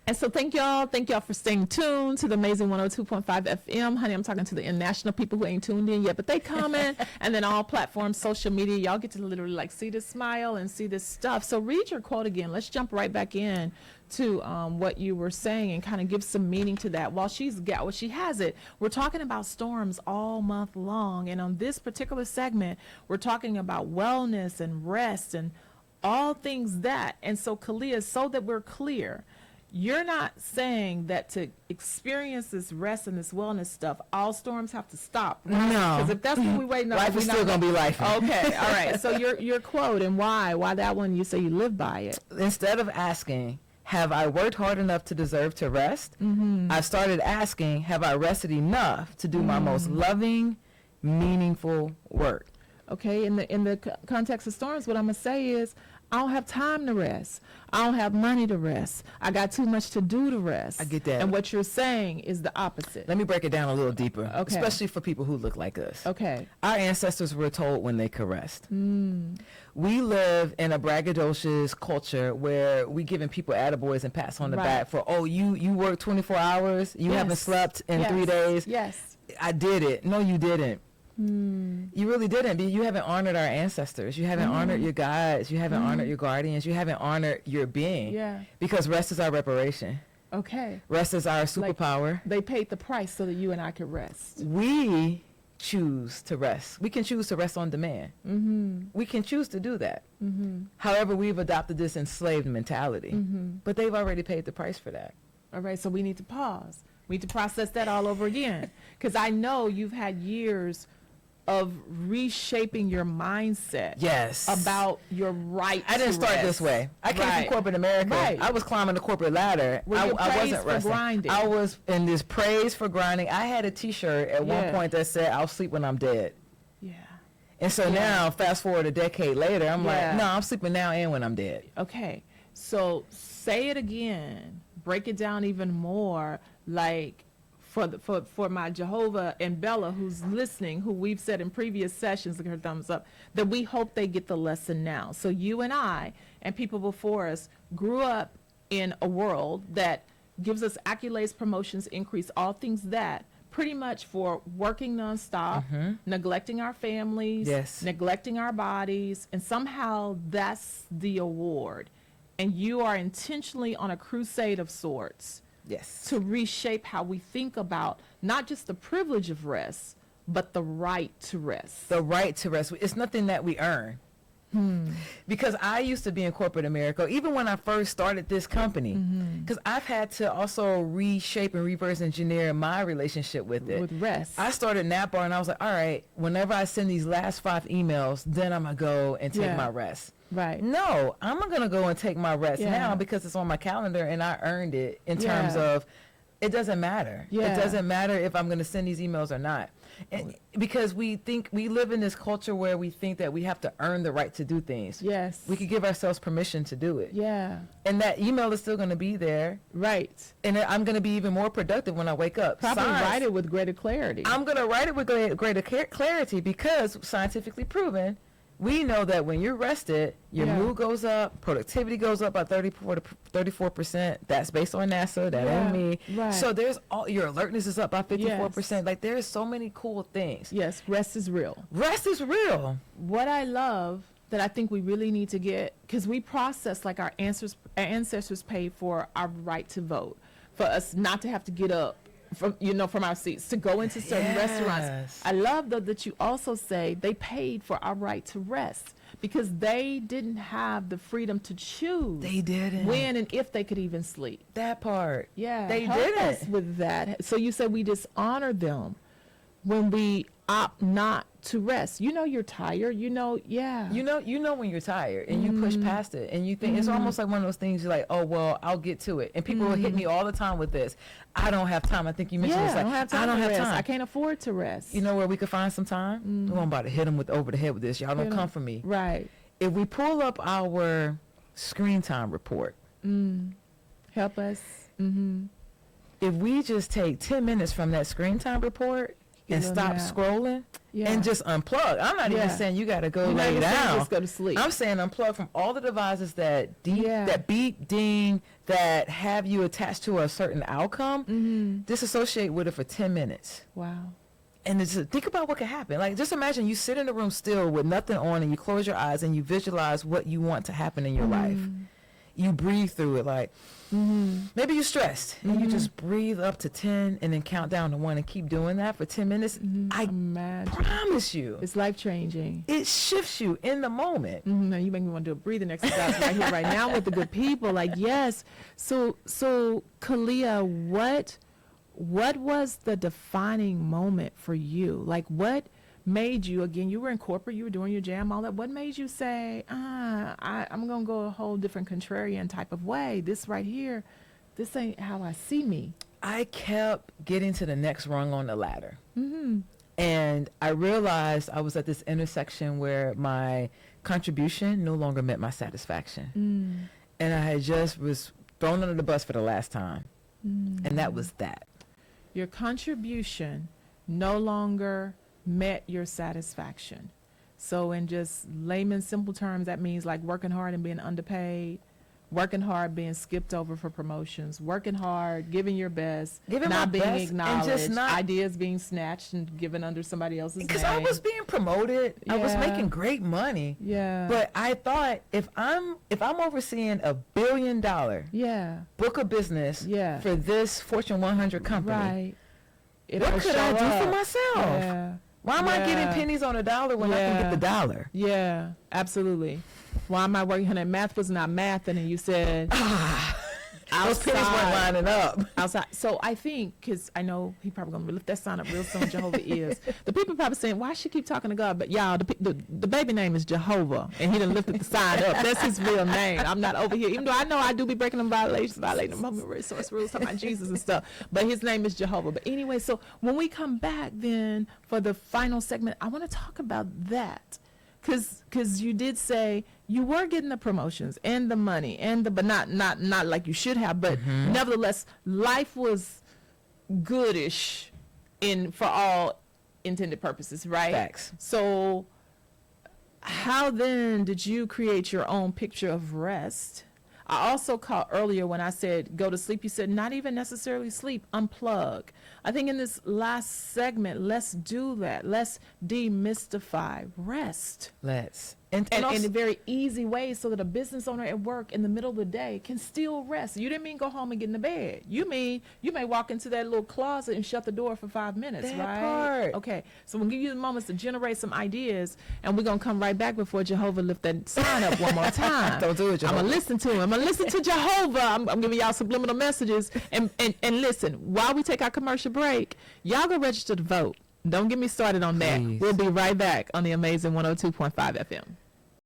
And so thank y'all for staying tuned to the amazing 102.5 FM. Honey, I'm talking to the international people who ain't tuned in yet, but they coming. And then all platforms, social media, y'all get to literally like see this smile and see this stuff. So read your quote again. Let's jump right back in to what you were saying and kind of give some meaning to that. While she has it, we're talking about storms all month long. And on this particular segment, we're talking about wellness and rest and all things that. And so Khaliah, so that we're clear, you're not saying that to experience this rest and this wellness stuff, all storms have to stop. Right? No. Because if that's what we're waiting on, life is still going to be life. Okay, all right. So your quote and why that one, you say you live by it. Instead of asking, have I worked hard enough to deserve to rest? I started asking, have I rested enough to do my most loving, meaningful work? Okay, in the context of storms, what I'm going to say is, I don't have time to rest. I don't have money to rest. I got too much to do to rest. I get that. And what you're saying is the opposite. Let me break it down a little deeper, Okay. especially for people who look like us. Okay. Our ancestors were told when they could rest. We live in a braggadocious culture where we giving people attaboys and pats on the Right. back for, oh, you work 24 hours, you Yes. haven't slept in Yes. 3 days. Yes. I did it. No, you didn't. You really didn't. You haven't honored our ancestors. You haven't honored your guides. You haven't honored your guardians. You haven't honored your being. Yeah. Because rest is our reparation. Okay. Rest is our superpower. They paid the price so that you and I could rest. We choose to rest. We can choose to rest on demand. We can choose to do that. However, we've adopted this enslaved mentality. But they've already paid the price for that. All right, so we need to pause. We need to process that all over again. Because I know you've had years of reshaping your mindset. Yes. About your right I didn't to start rest. this way. I came Right. from corporate America. Right. I was climbing the corporate ladder. Where you're I praised wasn't for resting. grinding. I was in this praise for grinding. I had a T-shirt at one Yeah. point that said, "I'll sleep when I'm dead." Yeah. And so now, fast forward a decade later, I'm Yeah. like, no, I'm sleeping now and when I'm dead. Okay, so say it again. Break it down even more. Like for my Jehovah and Bella who's listening, who we've said in previous sessions, look at her thumbs up, that we hope they get the lesson now. So you and I and people before us grew up in a world that gives us accolades, promotions, increase, all things that pretty much for working nonstop, neglecting our families, Yes. neglecting our bodies, and somehow that's the award. And you are intentionally on a crusade of sorts Yes. to reshape how we think about not just the privilege of rest, but the right to rest. The right to rest. It's nothing that we earn. Because I used to be in corporate America, even when I first started this company, because I've had to also reshape and reverse engineer my relationship with it. With rest. I started nap bar and I was like, all right, whenever I send these last 5 emails, then I'm going to go and take Yeah. my rest. Right. No, I'm going to go and take my rest Yeah. now because it's on my calendar and I earned it in terms Yeah. of it doesn't matter. Yeah. It doesn't matter if I'm going to send these emails or not. And because we live in this culture where we think that we have to earn the right to do things. Yes. We could give ourselves permission to do it. Yeah. And that email is still going to be there. Right. And I'm going to be even more productive when I wake up. Probably Science- write it with greater clarity. I'm going to write it with greater clarity because scientifically proven, we know that when you're rested, your Yeah. mood goes up, productivity goes up by 34%. That's based on NASA. That Yeah, ain't me. right. So there's your alertness is up by 54%. Like there's so many cool things. Yes, rest is real. Rest is real. What I love that I think we really need to get, because we process like our ancestors paid for our right to vote, for us not to have to get up from our seats to go into certain restaurants. Yes. I love though that you also say they paid for our right to rest because they didn't have the freedom to choose They didn't. when and if they could even sleep. That part. Yeah, They help didn't. us with that. So you said we dishonor them when we opt not to rest. You know you're tired. You know when you're tired and you push past it and you think it's almost like one of those things you're like, oh well, I'll get to it. And people will hit me all the time with this. I don't have time. I think you mentioned Yeah, this. I Like, don't have time. I don't to have rest. time. I can't afford to rest. You know where we could find some time? I'm about to hit them over the head with this. Y'all don't come for me. Right. If we pull up our screen time report, Help us. if we just take 10 minutes from that screen time report and Get a stop nap. scrolling Yeah. and just unplug. I'm not even Yeah. saying you got to go You're not lay even saying down. just go to sleep. I'm saying unplug from all the devices that Yeah. that beep, ding, that have you attached to a certain outcome. Mm-hmm. Disassociate with it for 10 minutes. Wow. And think about what could happen. Like, just imagine you sit in the room still with nothing on and you close your eyes and you visualize what you want to happen in your life. You breathe through it. Like, maybe you're stressed and you just breathe up to 10 and then count down to 1 and keep doing that for 10 minutes. I Imagine. promise you, It's life changing. it shifts you in the moment. Now you make me want to do a breathing exercise right here, right now with the good people. Like, yes. So Khaliah, what was the defining moment for you? Like, what made you, again, you were in corporate, you were doing your jam, all that. What made you say, I'm going to go a whole different contrarian type of way? This right here, this ain't how I see me. I kept getting to the next rung on the ladder. And I realized I was at this intersection where my contribution no longer met my satisfaction. And I had just was thrown under the bus for the last time. And that was that. Your contribution no longer met your satisfaction. So in just layman simple terms, that means like working hard and being underpaid, working hard, being skipped over for promotions, working hard, giving your best, Giving my not being best and acknowledged, just not- ideas being snatched and given under somebody else's name. Because I was being promoted, I was Yeah. making great money. Yeah. But I thought if I'm overseeing $1 billion yeah. book of business Yeah. for this Fortune 100 company, Right. what It'll could I show do up. for myself? Yeah. Why am I getting Yeah. pennies on a dollar when I can Yeah. get the dollar? Yeah, absolutely. Why am I working? Honey, math was not math, and then you said Those pennies weren't outside. lining up. outside. So I think, because I know he probably gonna lift that sign up real soon. Jehovah is. The people probably saying, why she keep talking to God? But y'all, the baby name is Jehovah, and he done lifted the sign up. That's his real name. I'm not over here, even though I know I do be breaking them violating the human resource rules, talking about Jesus and stuff. But his name is Jehovah. But anyway, so when we come back then for the final segment, I want to talk about that. Because you did say you were getting the promotions and the money but not like you should have, but nevertheless life was goodish for all intended purposes, right? Facts. So how then did you create your own picture of rest? I also caught earlier when I said go to sleep, you said not even necessarily sleep, unplug. I think in this last segment, let's do that. Let's demystify rest. Let's. And also, in a very easy way so that a business owner at work in the middle of the day can still rest. You didn't mean go home and get in the bed. You mean you may walk into that little closet and shut the door for 5 minutes, That right? part. Okay. So we'll give you the moments to generate some ideas, and we're going to come right back before Jehovah lift that sign up one more time. Don't do it, I'm Jehovah. going to listen to him. I'm going to listen to Jehovah. I'm giving y'all subliminal messages. And listen, while we take our commercial break, y'all go register to vote. Don't get me started on that. Please. We'll be right back on the amazing 102.5 FM.